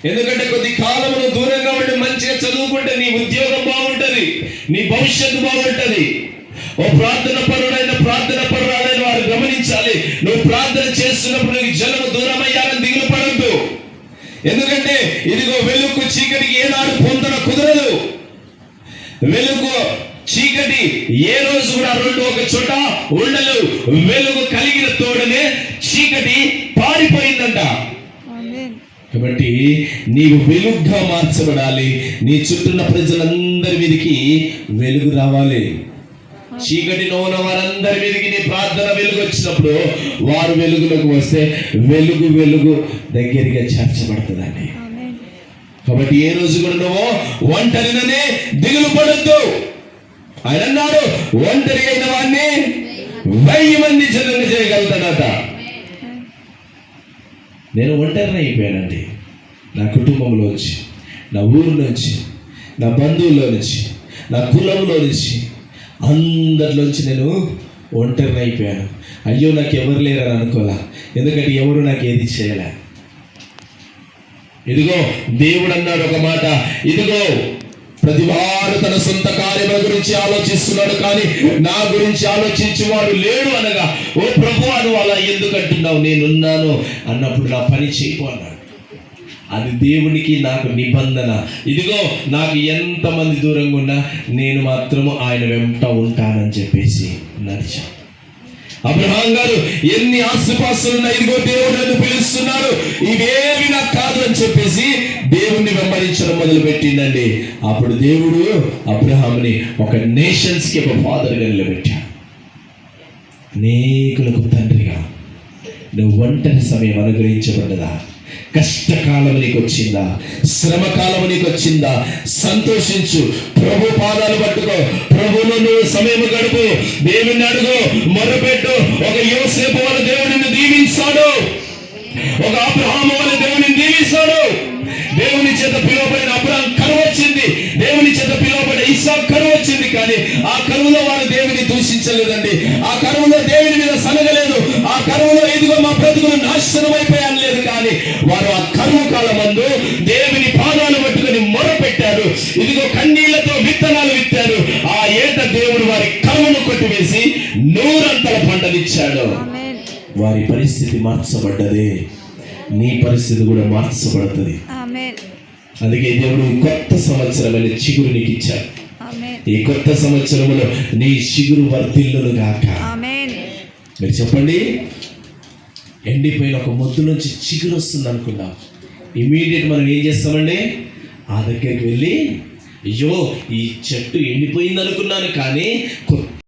ఎందుకంటే కొద్ది కాలంలో దూరంగా ఉండి మంచిగా చదువుకుంటే నీ ఉద్యోగం బాగుంటది, నీ భవిష్యత్తు బాగుంటది. ఓ ప్రార్థన పరురాలైన వారు గమనించాలి, నువ్వు ప్రార్థన చేస్తున్నప్పుడు నీకు జనము దూరం అయ్యాలని దిగులు పడద్దు. ఎందుకంటే ఇదిగో వెలుగు చీకటికి ఏనాడు పొందన కుదరదు. వెలుగు చీకటి ఏ రోజు కూడా రెండు ఒక చోట ఉండలేవు. వెలుగు కలిగిన తోడనే చీకటి పారిపోయిందంట. కాబట్టి నీవు వెలుగుగా మార్చబడాలి. నీ చుట్టూన్న ప్రజలందరి మీదకి వెలుగు రావాలి. చీకటిలో ఉన్న వారందరి మీదకి నీ ప్రార్థన వెలుగు వచ్చినప్పుడు వారు వెలుగులోకి వస్తే వెలుగు దగ్గరగా చేర్చబడుతుందండి. కాబట్టి ఏ రోజు కూడా నువ్వు ఒంటరిననే దిగులు పడద్దు. ఆయన అన్నాడు, ఒంటరి అయిన వాడిని 1000 మంది జనంగా చేయగలుగుతాడట. నేను ఒంటరిని అయిపోయానండి. నా కుటుంబంలో నుంచి, నా ఊరు నుంచి, నా బంధువుల్లో నుంచి, నా కులంలో నుంచి, అందరిలోంచి నేను ఒంటరిని అయిపోయాను. అయ్యో నాకు ఎవరు లేరని అనుకోలే. ఎందుకంటే ఎవరు నాకు ఏది చేయలే. ఇదిగో దేవుడు అన్నాడు ఒక మాట, ఇదిగో ప్రతివాడు తన సొంత కార్యముల గురించి ఆలోచిస్తున్నాడు, కానీ నా గురించి ఆలోచించేవాడు లేడు అనగా, ఓ ప్రభువా నువ్వు అలా ఎందుకు అంటున్నావు, నేనున్నాను అన్నప్పుడు నా పని చేయకు అన్నాడు. అది దేవునికి నాకు నిబంధన. ఇదిగో నాకు ఎంతమంది దూరంగా ఉన్నా నేను మాత్రము ఆయన వెంట ఉంటానని చెప్పేసి నడిచాను. అబ్రహాం గారు ఎన్ని ఆస్తిపాస్తులున్నా ఇదిగో దేవుడు నన్ను పిలుస్తున్నాడు, ఇవేవి నాకు కాదు అని చెప్పేసి దేవుణ్ణి వెంబడించడం మొదలు పెట్టిందండి. అప్పుడు దేవుడు అబ్రహాంని ఒక నేషన్స్ కి ఒక ఫాదర్గా నిలబెట్టాడు, అనేకులకు తండ్రిగా. నువ్వు ఒంటరి సమయం అనుగ్రహించబడ్డదా? కష్టకాలం నీకు వచ్చిందా? శ్రమకాలం నీకు వచ్చిందా? సంతోషించు, ప్రభు పాదాలు పట్టుకో, ప్రభువులో నువ్వు సమయం గడుపు, దేవుని అడుగు, మొరపెట్టు. ఒక యోసేపు వల్ల దేవుడిని దీవించాడు, ఒక అబ్రహాము వల్ల దేవుడిని దీవిస్తాడు. దేవుని చేత పిలువబడిన అబ్రహాం కరువు వచ్చింది, దేవుని చేత పిలువబడిన ఇస్సాకు కరువు వచ్చింది, కానీ ఆ కరువులో వారు దేవుని దూషించలేదండి. ఆ కరువులో దేవుని మీద సనగలేదు. ఆ కరువులో ఇదిగో మా బ్రతుకులు నాశనం అయిపోయాను లేదు, కానీ వారు ఆ కరువు కాలమందు దేవుని పాదాలు పట్టుకొని మొర పెట్టారు. ఇదిగో కన్నీళ్లతో విత్తనాలు విత్తారు. ఆ ఏట దేవుడు వారి కరువును కొట్టివేసి 100 పంటనిచ్చాడు. వారి పరిస్థితి మార్చబడ్డదే, నీ పరిస్థితి కూడా మార్చబడుతుంది. అందుకే దేవుడు కొత్త సంవత్సరమైన చిగురు నీకు ఇచ్చాడు. ఈ కొత్త సంవత్సరంలో నీ చిగురు వర్ధిల్లును గాక. మీరు చెప్పండి, ఎండిపోయిన ఒక మొద్దు నుంచి చిగురు వస్తుంది అనుకున్నాం, ఇమీడియట్ మనం ఏం చేస్తామండి? ఆ దగ్గరికి వెళ్ళి, అయ్యో ఈ చెట్టు ఎండిపోయింది అనుకున్నాను, కానీ